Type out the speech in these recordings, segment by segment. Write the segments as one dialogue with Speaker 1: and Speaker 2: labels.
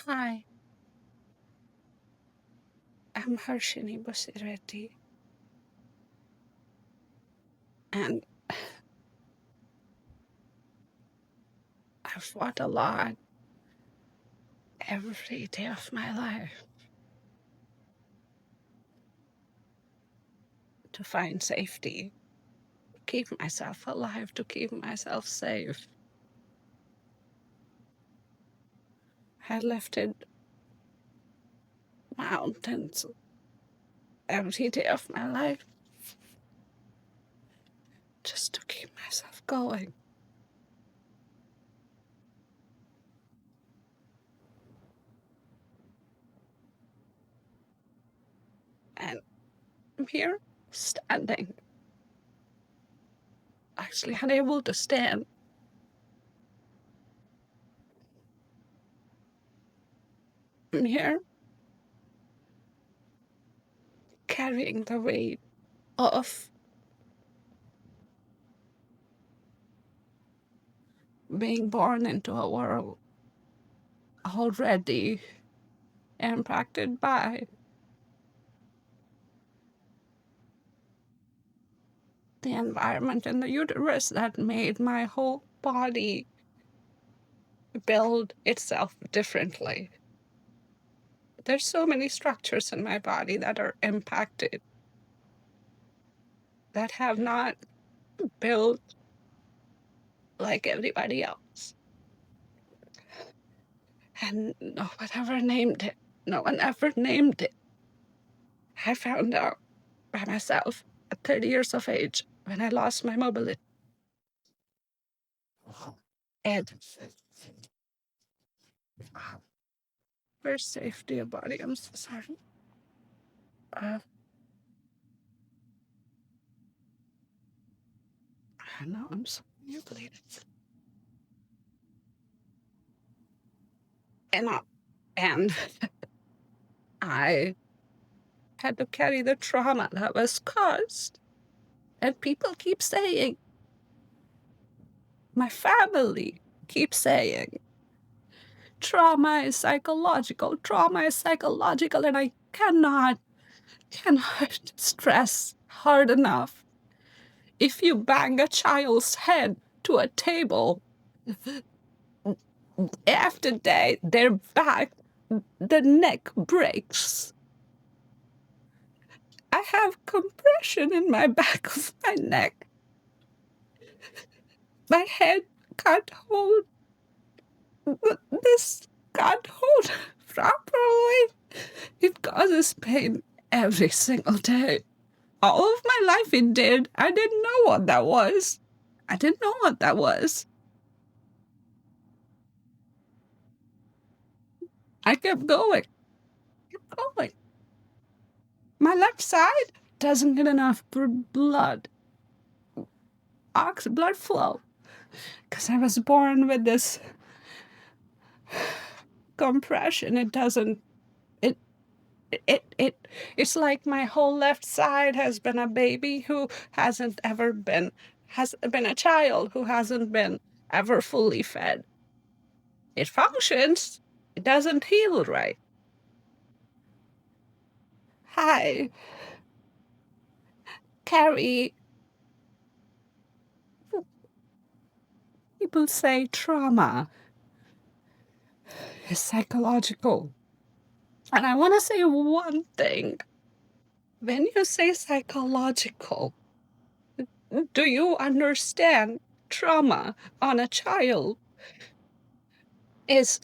Speaker 1: Hi, I'm Harshini Basireddy, and I've fought a lot every day of my life to find safety, keep myself alive, to keep myself safe. I lifted mountains every day of my life just to keep myself going. And I'm here standing, actually unable to stand. I'm here carrying the weight of being born into a world already impacted by the environment in the uterus that made my whole body build itself differently. There's so many structures in my body that are impacted, that have not built like everybody else. And no one ever named it. No one ever named it. I found out by myself at 30 years of age when I lost my mobility. And where's safety of body? I'm so sorry. Uh, I know I'm so mutilated. And, and I had to carry the trauma that was caused. And people keep saying, my family keeps saying, trauma is psychological, and I cannot stress hard enough. If you bang a child's head to a table, after that, their back, the neck breaks. I have compression in my back of my neck. My head can't hold this, can't hold properly. It causes pain every single day. All of my life it did. I didn't know what that was. I didn't know what that was. I kept going, kept going. My left side doesn't get enough blood, blood flow, because I was born with this compression. It doesn't. It's like my whole left side has been a baby who hasn't ever been has been a child who hasn't been ever fully fed. It functions, it doesn't heal right. Hi, Carrie. People say trauma is psychological. And I want to say one thing. When you say psychological, do you understand trauma on a child is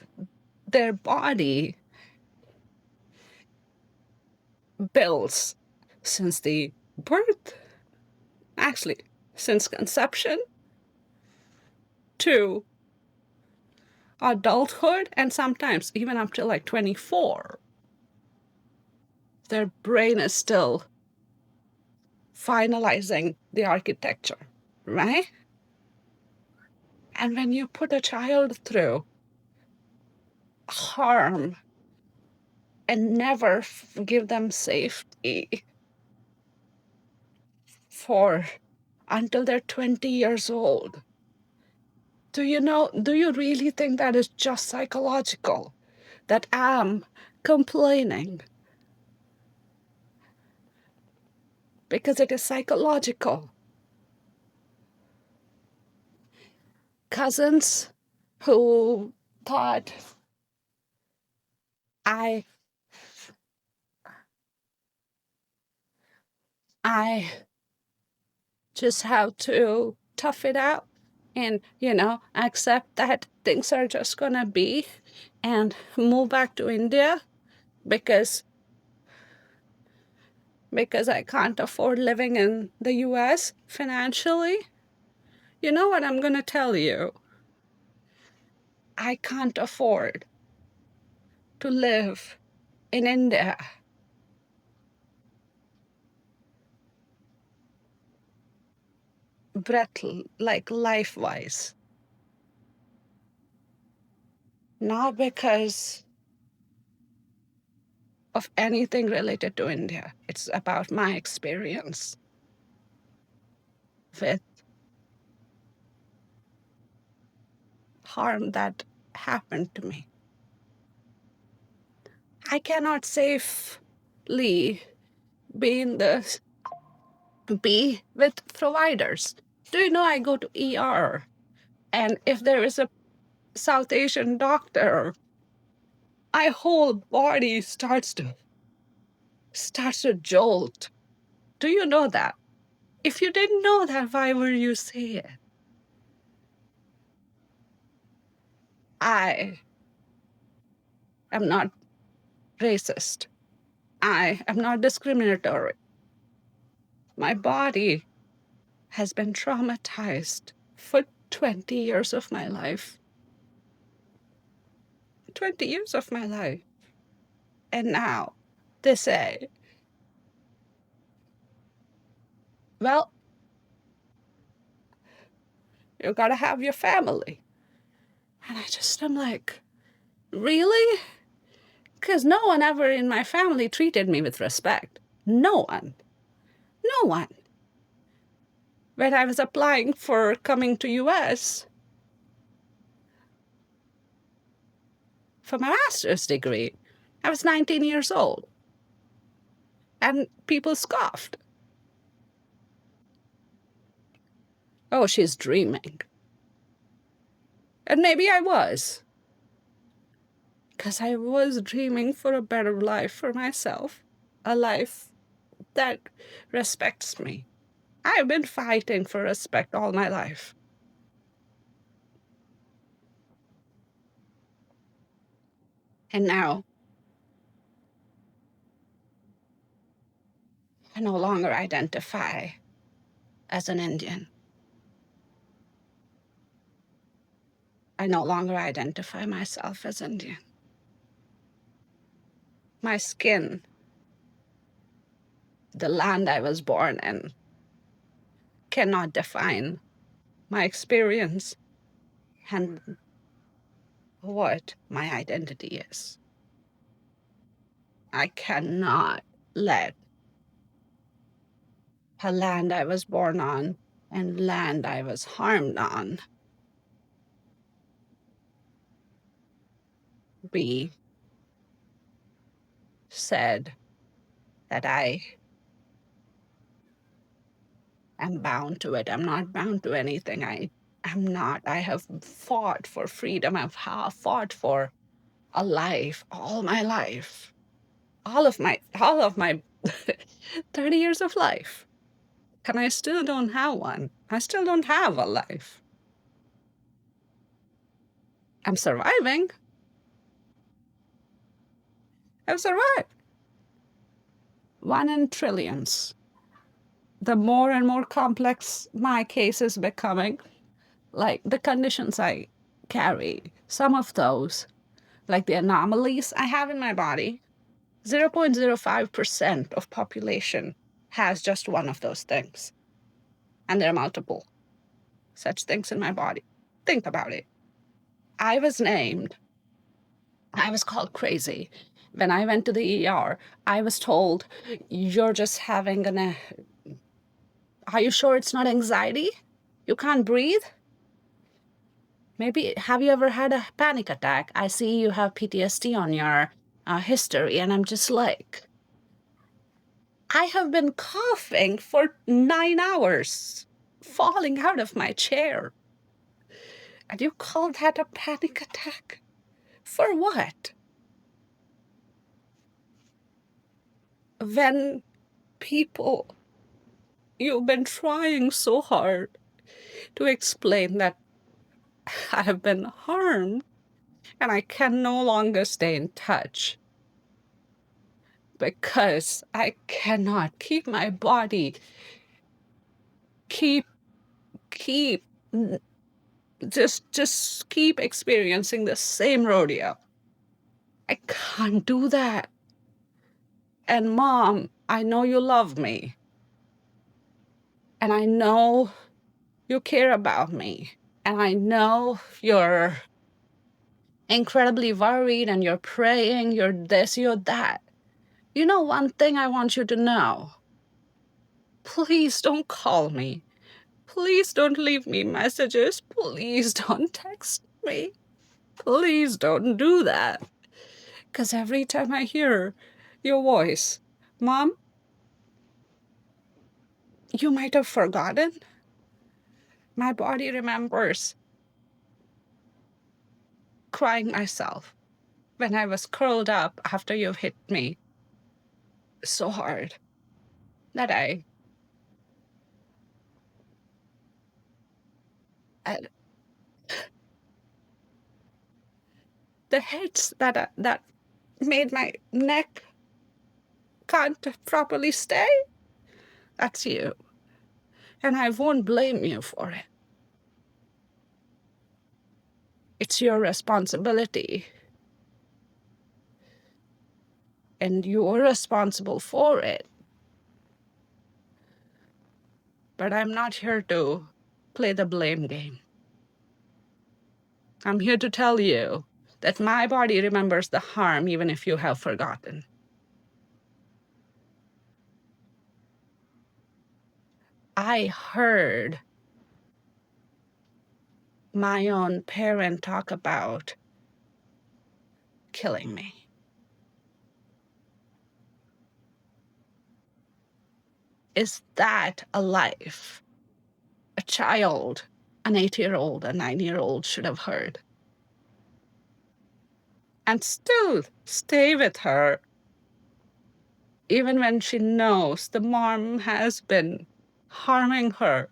Speaker 1: their body builds since the birth, actually, since conception to adulthood, and sometimes even up to like 24. Their brain is still finalizing the architecture, right? And when you put a child through harm and never give them safety for until they're 20 years old, do you really think that is just psychological? that I'm complaining because it is psychological. Cousins who thought I I just have to tough it out and, accept that things are just gonna be and move back to India because I can't afford living in the US financially. You know what I'm gonna tell you? I can't afford to live in India. Breath, like life-wise. Not because of anything related to India. It's about my experience with harm that happened to me. I cannot safely be be with providers. Do you know I go to ER, and if there is a South Asian doctor, my whole body starts to jolt. Do you know that? If you didn't know that, why would you say it? I am not racist. I am not discriminatory. My body has been traumatized for 20 years of my life. 20 years of my life. And now they say, well, you gotta have your family. And I'm like, really? Because no one ever in my family treated me with respect. No one. No one. When I was applying for coming to US for my master's degree, I was 19 years old. And people scoffed. Oh, she's dreaming. And maybe I was. Because I was dreaming for a better life for myself. A life that respects me. I've been fighting for respect all my life. And now, I no longer identify as an Indian. I no longer identify myself as Indian. My skin, the land I was born in, cannot define my experience and what my identity is. I cannot let a land I was born on and land I was harmed on be said that I am bound to it. I'm not bound to anything. I'm not. I have fought for freedom. I've fought for a life all my life. All of my 30 years of life. And I still don't have one. I still don't have a life. I'm surviving. I've survived. 1 in trillions. The more and more complex my case is becoming, like the conditions I carry, some of those, like the anomalies I have in my body, 0.05% of population has just one of those things. And there are multiple such things in my body. Think about it. I was called crazy. When I went to the ER, I was told, you're just having are you sure it's not anxiety? You can't breathe? Maybe, have you ever had a panic attack? I see you have PTSD on your history, and I'm just like, I have been coughing for 9 hours, falling out of my chair. And you call that a panic attack? For what? When people, you've been trying so hard to explain that I have been harmed and I can no longer stay in touch because I cannot keep my body, keep, just keep experiencing the same rodeo. I can't do that. And Mom, I know you love me. And I know you care about me. And I know you're incredibly worried and you're praying, you're this, you're that. You know, one thing I want you to know. Please don't call me. Please don't leave me messages. Please don't text me. Please don't do that. Because every time I hear your voice, Mom, you might have forgotten. My body remembers crying myself when I was curled up after you hit me so hard that I the hits that made my neck can't properly stay. That's you. And I won't blame you for it. It's your responsibility. And you're responsible for it. But I'm not here to play the blame game. I'm here to tell you that my body remembers the harm even if you have forgotten. I heard my own parent talk about killing me. Is that a life a child, an 8-year-old, a 9-year-old should have heard? And still stay with her, even when she knows the mom has been harming her.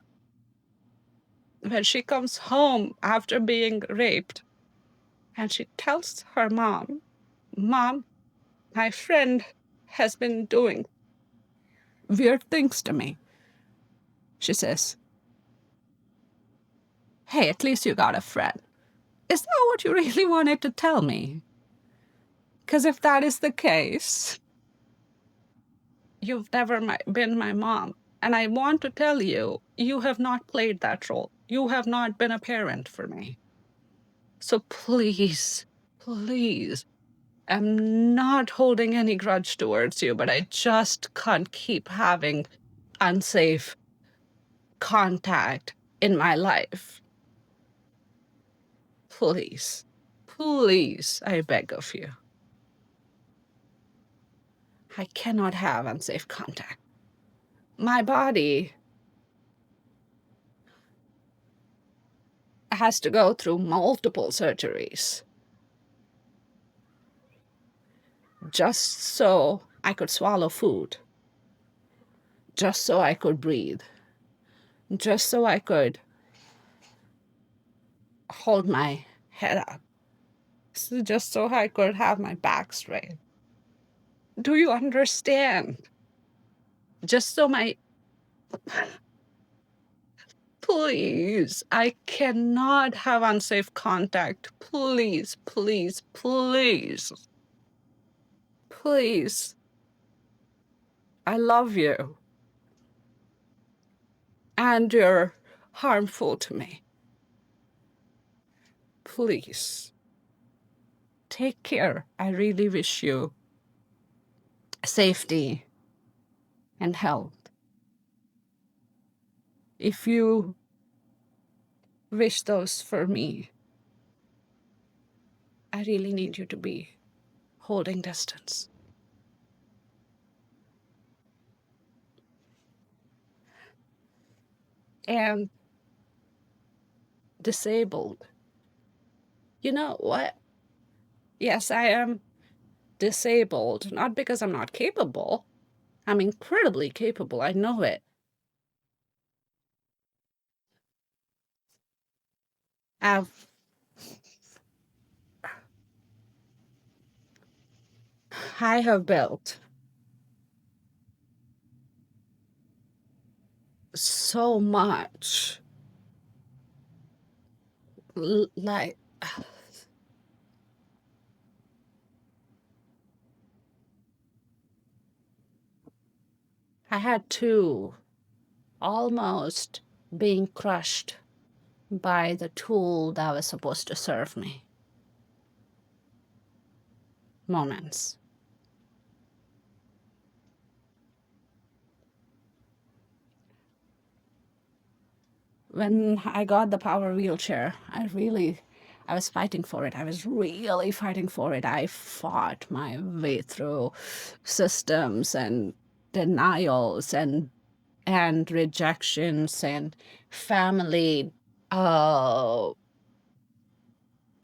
Speaker 1: When she comes home after being raped, and she tells her mom, Mom, my friend has been doing weird things to me. She says, hey, at least you got a friend. Is that what you really wanted to tell me? Because if that is the case, you've never been my mom. And I want to tell you, you have not played that role. You have not been a parent for me. So please, please, I'm not holding any grudge towards you, but I just can't keep having unsafe contact in my life. Please, please, I beg of you. I cannot have unsafe contact. My body has to go through multiple surgeries just so I could swallow food, just so I could breathe, just so I could hold my head up, just so I could have my back straight. Do you understand? Just so my... Please, I cannot have unsafe contact. Please, please, please. Please. I love you. And you're harmful to me. Please. Take care. I really wish you safety and health. If you wish those for me, I really need you to be holding distance. And disabled. You know what? Yes, I am disabled, not because I'm not capable. I'm incredibly capable. I know it. I've, I have built so much. Like, I had two almost being crushed by the tool that was supposed to serve me moments. When I got the power wheelchair, I was fighting for it. I was really fighting for it. I fought my way through systems and denials and rejections and family, uh,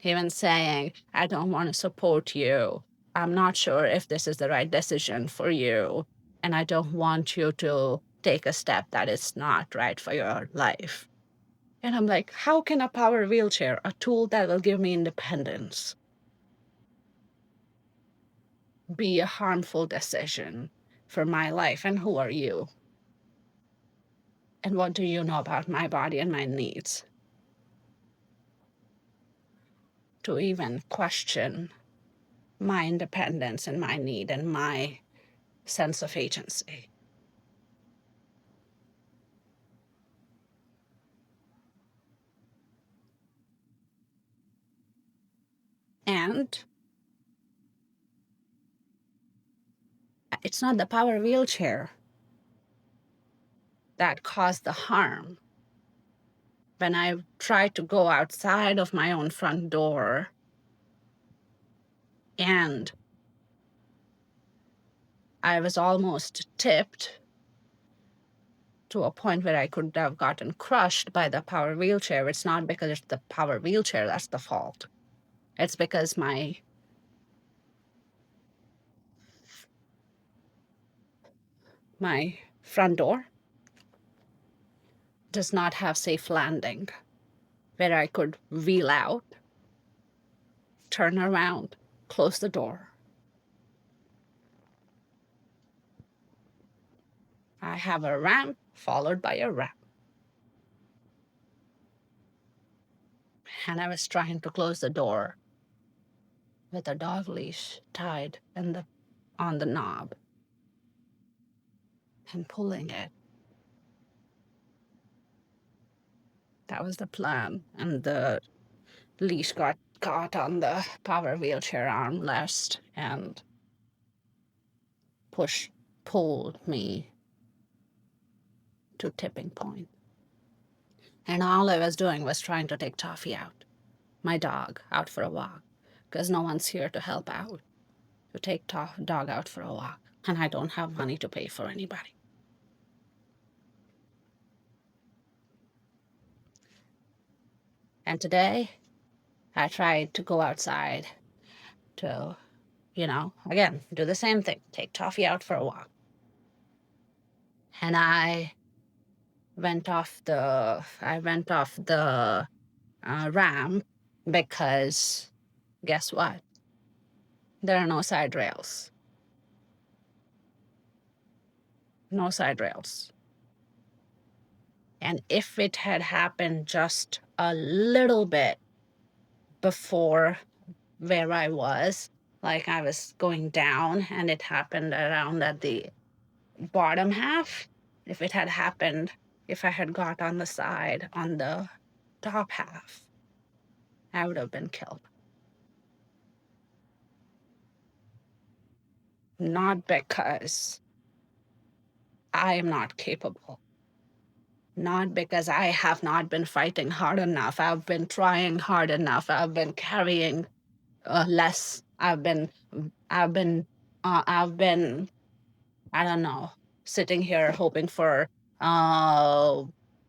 Speaker 1: even saying, I don't want to support you. I'm not sure if this is the right decision for you. And I don't want you to take a step that is not right for your life. And I'm like, how can a power wheelchair, a tool that will give me independence, be a harmful decision for my life? And who are you? And what do you know about my body and my needs? To even question my independence and my need and my sense of agency. And it's not the power wheelchair that caused the harm. When I tried to go outside of my own front door and I was almost tipped to a point where I could have gotten crushed by the power wheelchair, it's not because it's the power wheelchair that's the fault. It's because my front door does not have safe landing where I could wheel out, turn around, close the door. I have a ramp followed by a ramp. And I was trying to close the door with a dog leash tied on the knob and pulling it. That was the plan. And the leash got caught on the power wheelchair armrest and pulled me to tipping point. And all I was doing was trying to take Toffee out, my dog, out for a walk, because no one's here to help out, to take dog out for a walk. And I don't have money to pay for anybody. And today, I tried to go outside to, again, do the same thing, take Toffee out for a walk. And I went off the ramp because guess what? There are no side rails. No side rails. And if it had happened just a little bit before where I was, like I was going down and it happened around at the bottom half, if it had happened, if I had got on the side on the top half, I would have been killed. Not because I am not capable, not because I have not been fighting hard enough. I've been trying hard enough. I've been carrying less. I've been, I've been, I don't know, sitting here hoping for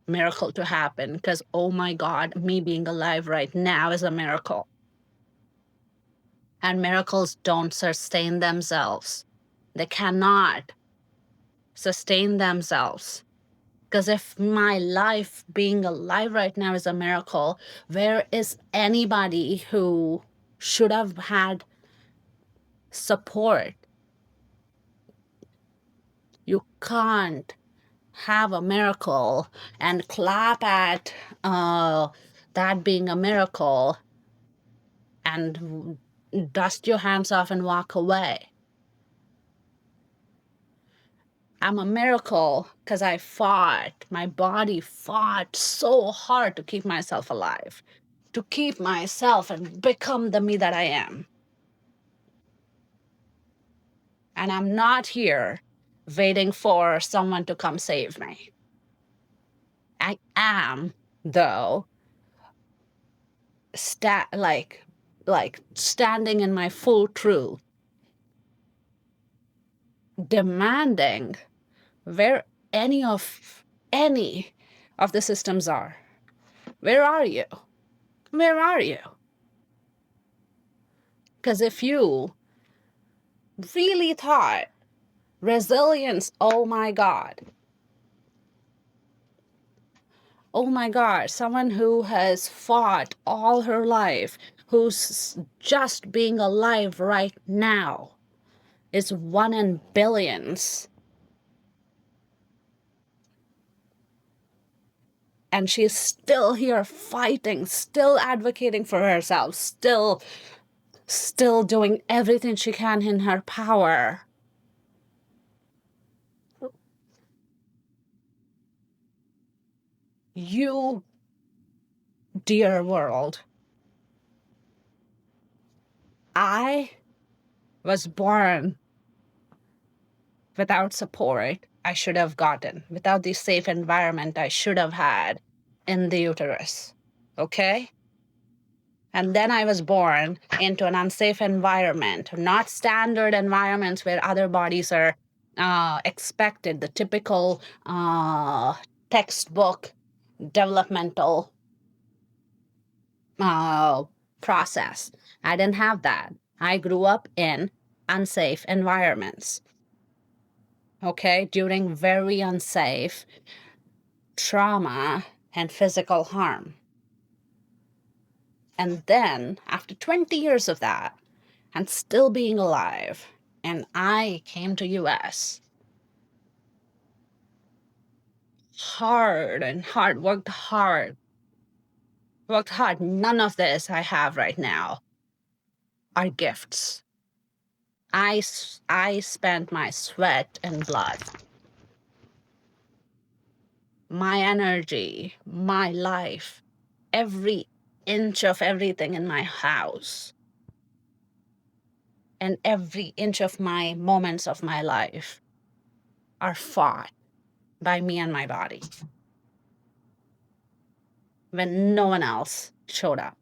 Speaker 1: miracle to happen, because oh my God, me being alive right now is a miracle. And miracles don't sustain themselves. They cannot sustain themselves. Because if my life being alive right now is a miracle, where is anybody who should have had support? You can't have a miracle and clap at that being a miracle and dust your hands off and walk away. I'm a miracle because I fought. My body fought so hard to keep myself alive, to keep myself and become the me that I am. And I'm not here waiting for someone to come save me. I am, though, like standing in my full truth, demanding where any of the systems are. Where are you? Where are you? Because if you really thought resilience, oh my God, someone who has fought all her life, who's just being alive right now, is one in billions. And she's still here fighting, still advocating for herself, still doing everything she can in her power. You, dear world, I was born without support I should have gotten, without the safe environment I should have had in the uterus. Okay? And then I was born into an unsafe environment, not standard environments where other bodies are expected, the typical textbook developmental process. I didn't have that. I grew up in unsafe environments. Okay, during very unsafe trauma and physical harm. And then, after 20 years of that, and still being alive, and I came to US. Worked hard. None of this I have right now are gifts. I spent my sweat and blood, my energy, my life, every inch of everything in my house, and every inch of my moments of my life are fought by me and my body when no one else showed up,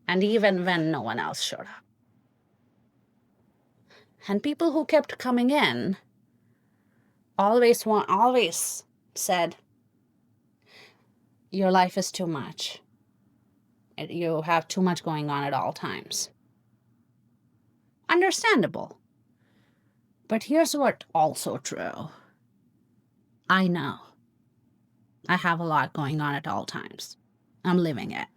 Speaker 1: and even when no one else showed up. And people who kept coming in always said, your life is too much. You have too much going on at all times. Understandable. But here's what's also true. I know I have a lot going on at all times. I'm living it.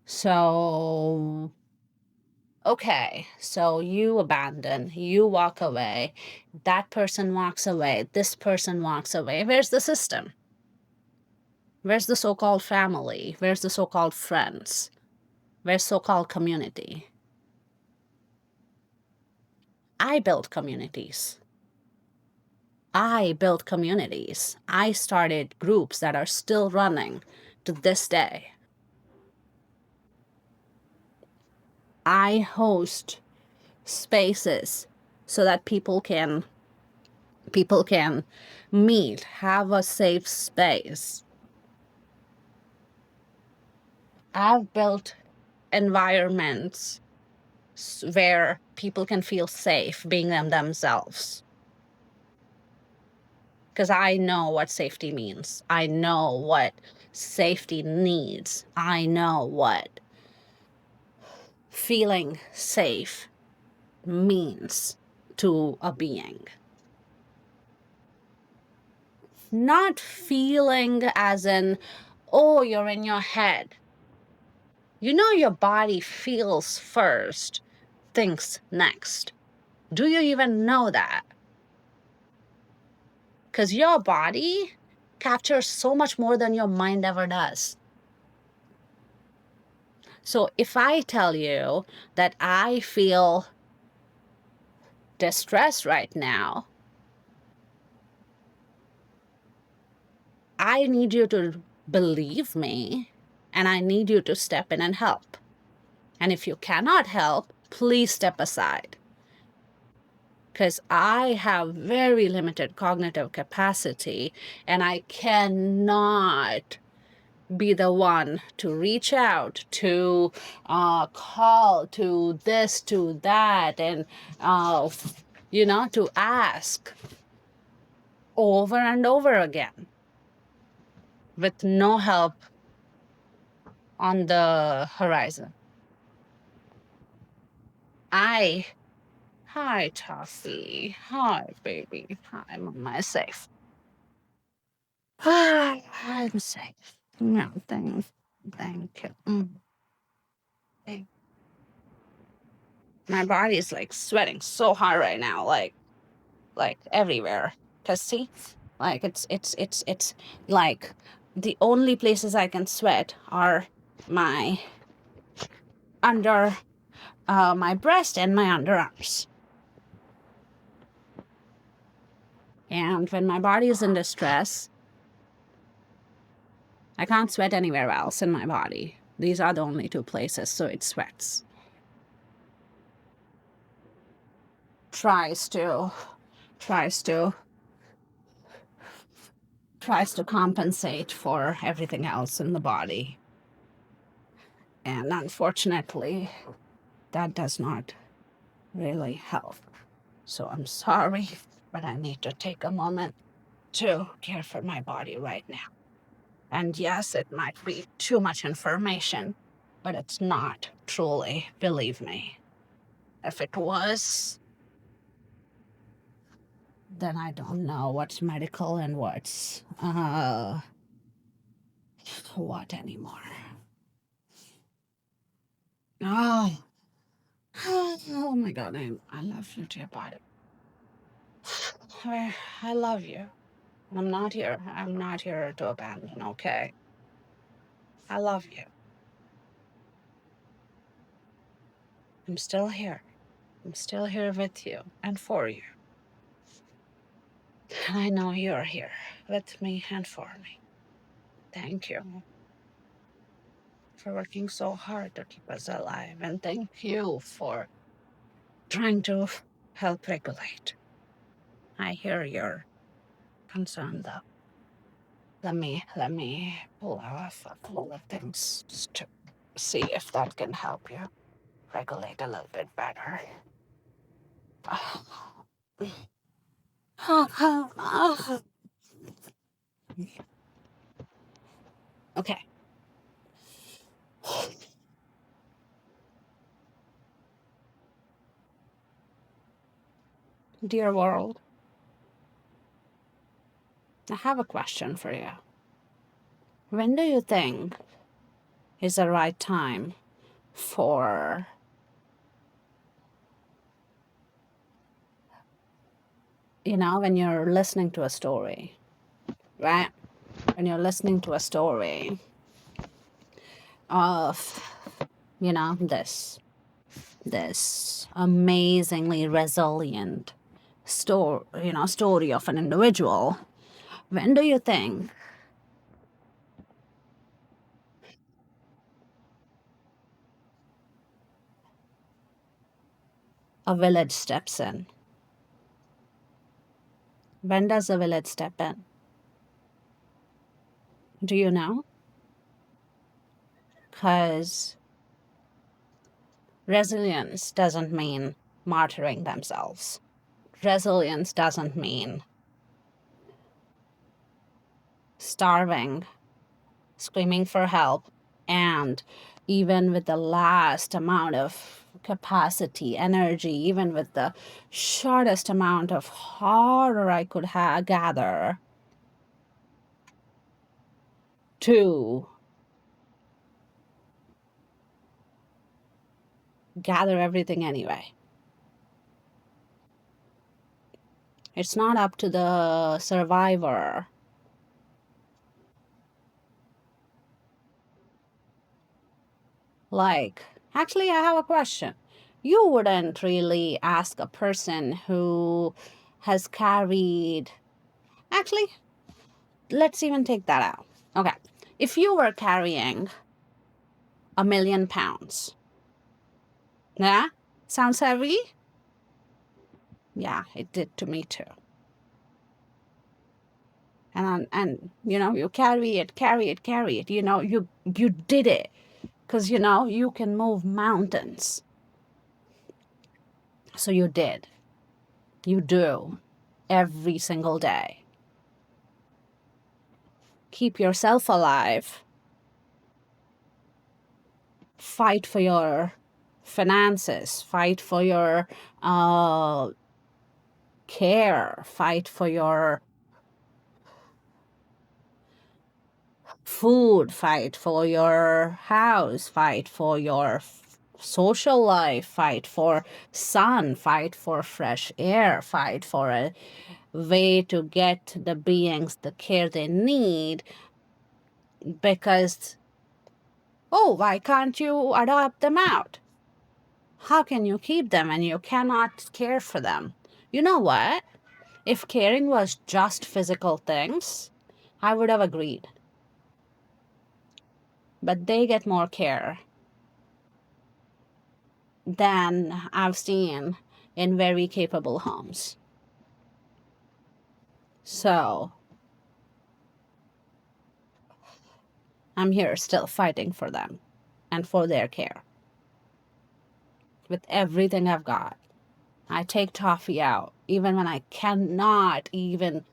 Speaker 1: So, okay, so you abandon, you walk away, that person walks away, this person walks away. Where's the system? Where's the so-called family? Where's the so-called friends? Where's so-called community? I built communities. I started groups that are still running to this day. I host spaces so that people can meet, have a safe space. I've built environments where people can feel safe being themselves. Because I know what safety means. I know what safety needs. I know what feeling safe means to a being. Not feeling as in, oh, you're in your head. You know your body feels first, thinks next. Do you even know that? Because your body captures so much more than your mind ever does. So if I tell you that I feel distress right now, I need you to believe me, and I need you to step in and help. And if you cannot help, please step aside. Because I have very limited cognitive capacity, and I cannot be the one to reach out, to call, to this, to that, and to ask over and over again with no help on the horizon. Hi, Toffee. Hi, baby. Hi, am safe? I'm safe. No, thank you. Thank- My body is like sweating so hard right now, like everywhere. Cause see, like it's like the only places I can sweat are my under my breast and my underarms. And when my body is in distress, I can't sweat anywhere else in my body. These are the only two places, so it sweats. Tries to compensate for everything else in the body. And unfortunately, that does not really help. So I'm sorry, but I need to take a moment to care for my body right now. And yes, it might be too much information, but it's not truly, believe me. If it was, then I don't know what's medical and what's what anymore. Oh, oh my God, I love you, dear body. I love you. I'm not here to abandon, okay? I love you. I'm still here. I'm still here with you and for you. And I know you're here with me and for me. Thank you for working so hard to keep us alive. And thank you for trying to help regulate. I hear your concern, though. Let me pull off a couple of things just to see if that can help you regulate a little bit better. Okay. Dear world, I have a question for you. When do you think is the right time for when you're listening to a story, right? When you're listening to a story of, this amazingly resilient story of an individual, when do you think a village steps in? When does a village step in? Do you know? Because Resilience doesn't mean martyring themselves. Resilience doesn't mean starving, screaming for help, and even with the last amount of capacity, energy, even with the shortest amount of horror I could gather, to gather everything anyway. It's not up to the survivor. Like, actually, I have a question. You wouldn't really ask a person who has carried. Actually, let's even take that out. Okay. If you were carrying 1,000,000 pounds, yeah? Sounds heavy? Yeah, it did to me too. And you carry it. You did it. Because, you can move mountains. So you did. You do. Every single day. Keep yourself alive. Fight for your finances. Fight for your care. Fight for your food. Fight for your house. Fight for your social life. Fight for sun. Fight for fresh air. Fight for a way to get the beings the care they need. Because, why can't you adopt them out? How can you keep them and you cannot care for them? You know what? If caring was just physical things, I would have agreed. But they get more care than I've seen in very capable homes. So, I'm here still fighting for them and for their care. With everything I've got. I take toffee out, even when I cannot even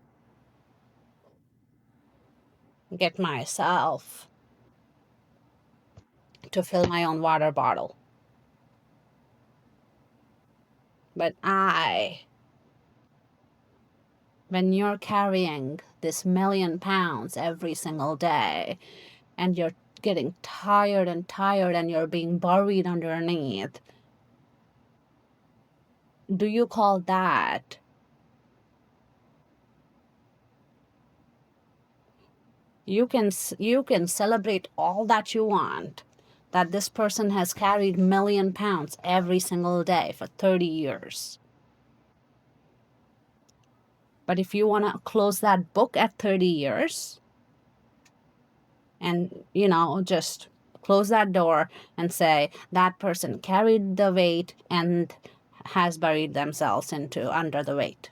Speaker 1: get myself to fill my own water bottle. But when you're carrying this 1,000,000 pounds every single day, and you're getting tired and you're being buried underneath, do you call that you can celebrate all that you want, that this person has carried 1,000,000 pounds every single day for 30 years. But if you want to close that book at 30 years and, just close that door and say that person carried the weight and has buried themselves under the weight.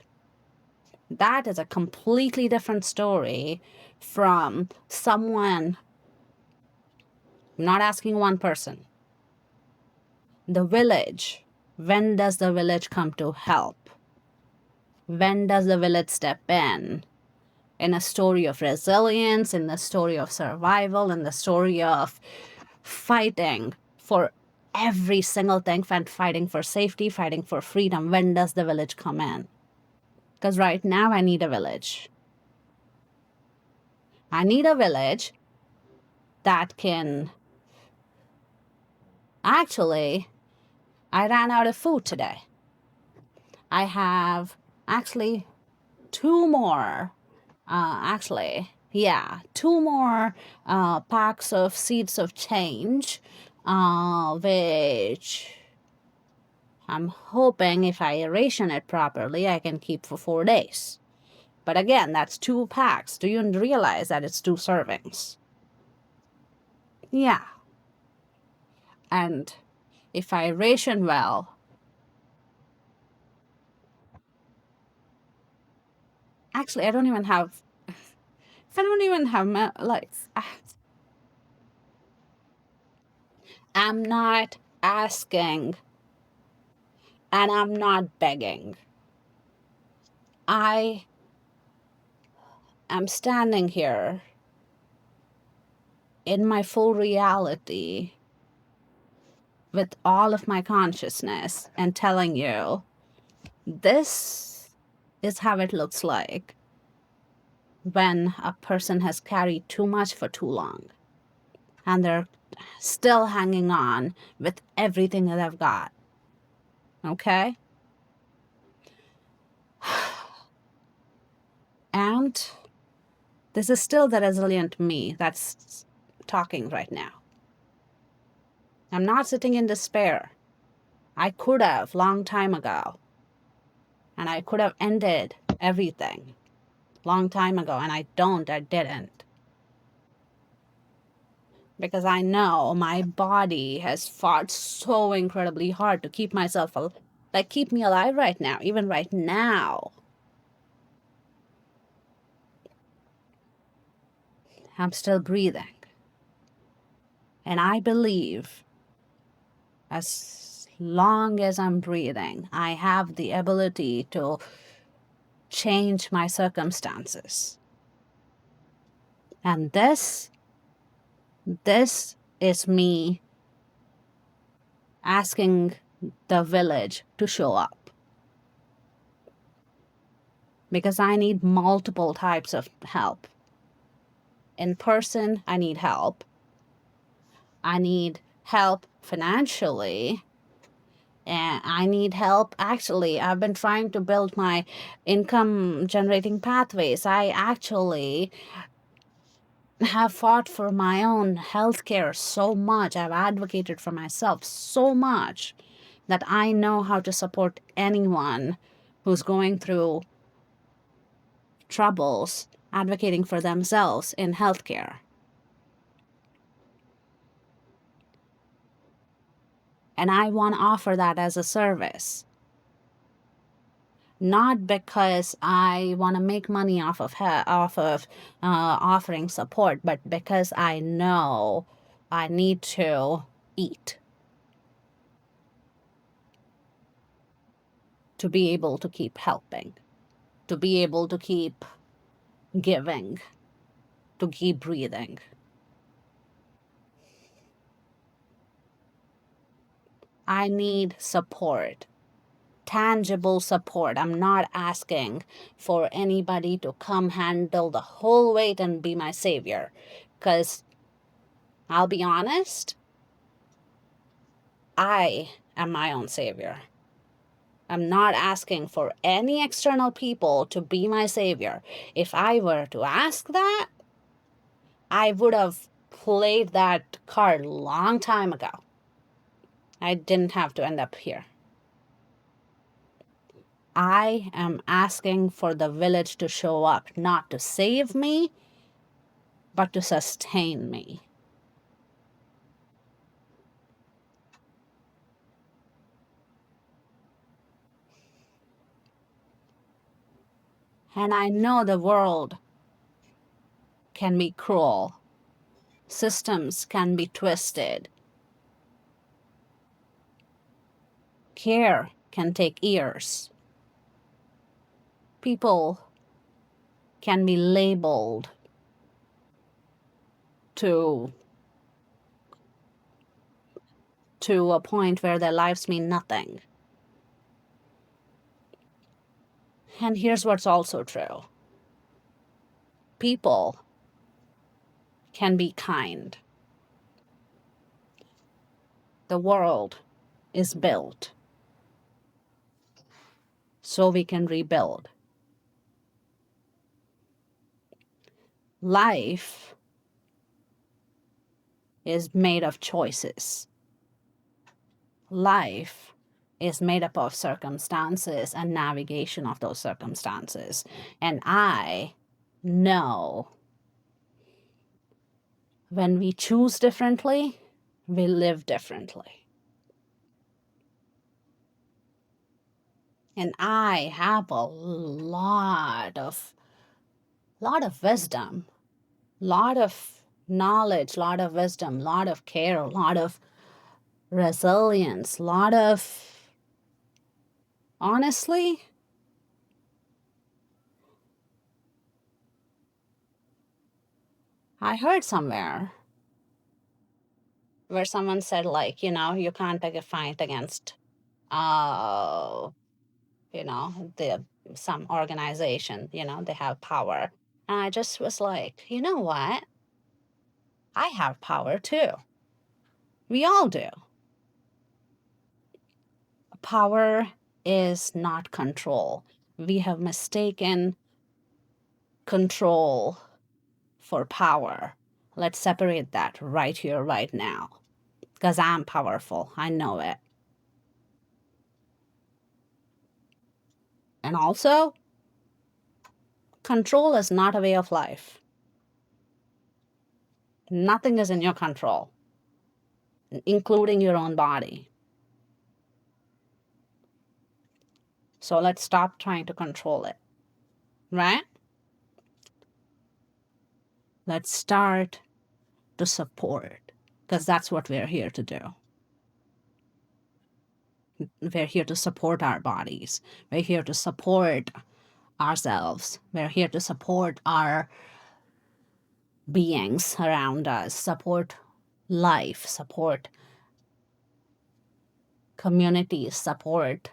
Speaker 1: That is a completely different story from someone. I'm not asking one person. The village. When does the village come to help? When does the village step in? In a story of resilience, in the story of survival, in the story of fighting for every single thing, and fighting for safety, fighting for freedom. When does the village come in? Because right now I need a village. I need a village that can... Actually, I ran out of food today. I have actually two more, two more packs of Seeds of Change, which I'm hoping if I ration it properly, I can keep for 4 days. But again, that's 2 packs. Do you realize that it's 2 servings? Yeah. And if I ration well, actually, I don't even have, I'm not asking, and I'm not begging. I am standing here in my full reality with all of my consciousness and telling you this is how it looks like when a person has carried too much for too long and they're still hanging on with everything that I've got. Okay? And this is still the resilient me that's talking right now. I'm not sitting in despair. I could have long time ago. And I could have ended everything long time ago. And I didn't. Because I know my body has fought so incredibly hard to keep myself, keep me alive right now, even right now. I'm still breathing. And I believe as long as I'm breathing, I have the ability to change my circumstances. And this is me asking the village to show up. Because I need multiple types of help. In person, I need help. I need help financially. And I need help. Actually, I've been trying to build my income generating pathways. I actually have fought for my own healthcare so much. I've advocated for myself so much that I know how to support anyone who's going through troubles advocating for themselves in healthcare. And I want to offer that as a service. Not because I want to make money off of offering support, but because I know I need to eat to be able to keep helping, to be able to keep giving, to keep breathing. I need support. Tangible support. I'm not asking for anybody to come handle the whole weight and be my savior. Because I'll be honest, I am my own savior. I'm not asking for any external people to be my savior. If I were to ask that, I would have played that card a long time ago. I didn't have to end up here. I am asking for the village to show up, not to save me, but to sustain me. And I know the world can be cruel. Systems can be twisted. Care can take years. People can be labeled to a point where their lives mean nothing. And here's what's also true. People can be kind. The world is built so we can rebuild. Life is made of choices. Life is made up of circumstances and navigation of those circumstances. And I know when we choose differently, we live differently. And I have a lot of wisdom, lot of knowledge, lot of wisdom, lot of care, a lot of
Speaker 2: resilience, a lot of, honestly, I heard somewhere where someone said, like, you can't take a fight against, uh, some organization, they have power. And I just was like, you know what? I have power too. We all do. Power is not control. We have mistaken control for power. Let's separate that right here, right now. Because I'm powerful. I know it. And also, control is not a way of life. Nothing is in your control, including your own body. So let's stop trying to control it, right? Let's start to support, because that's what we're here to do. We're here to support our bodies. We're here to support ourselves. We're here to support our beings around us, support life, support communities, support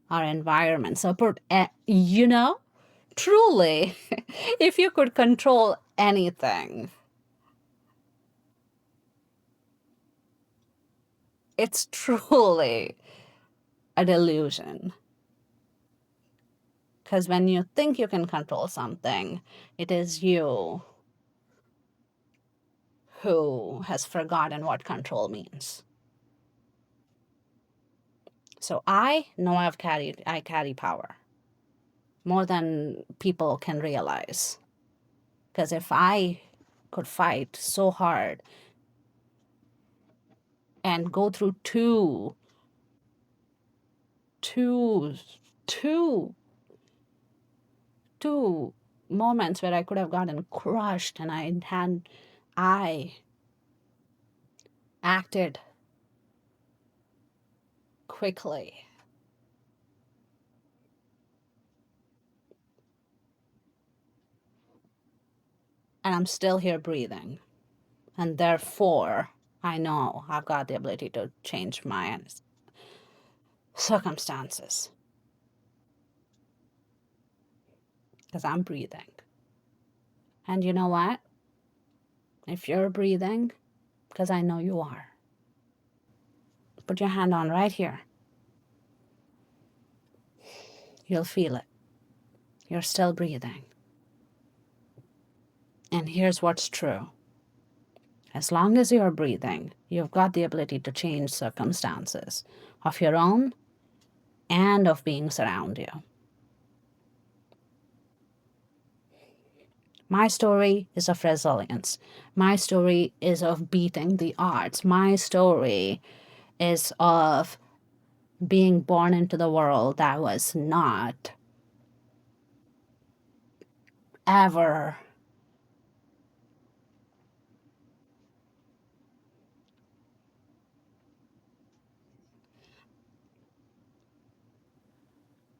Speaker 2: our environment, support, truly, if you could control anything, it's truly a delusion. Because when you think you can control something, it is you who has forgotten what control means. So I know I carry power more than people can realize. Because if I could fight so hard and go through two moments where I could have gotten crushed, and I acted quickly. And I'm still here breathing. And therefore, I know I've got the ability to change my circumstances. Because I'm breathing. And you know what? If you're breathing, because I know you are, put your hand on right here. You'll feel it. You're still breathing. And here's what's true. As long as you're breathing, you've got the ability to change circumstances of your own and of beings around you. My story is of resilience. My story is of beating the odds. My story is of being born into the world that was not ever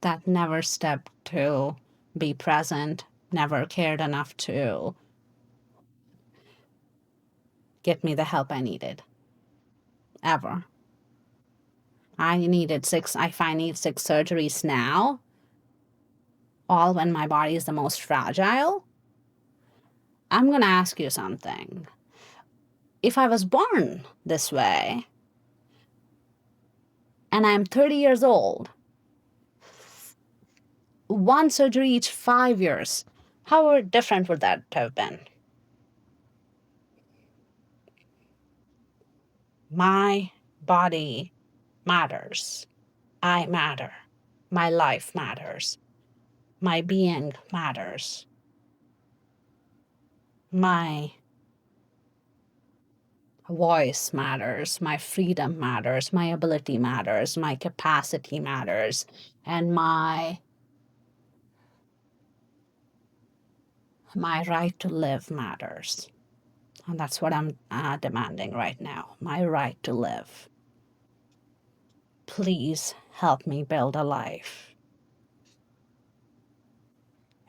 Speaker 2: that never stepped to be present, never cared enough to get me the help I needed. Ever. If I need 6 surgeries now, all when my body is the most fragile, I'm going to ask you something. If I was born this way and I'm 30 years old, one surgery each 5 years, how different would that have been? My body matters. I matter. My life matters. My being matters. My voice matters. My freedom matters. My ability matters. My capacity matters. And my right to live matters. And that's what I'm demanding right now, my right to live. Please help me build a life.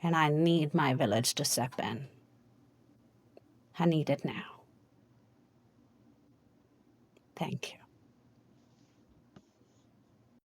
Speaker 2: And I need my village to step in. I need it now. Thank you.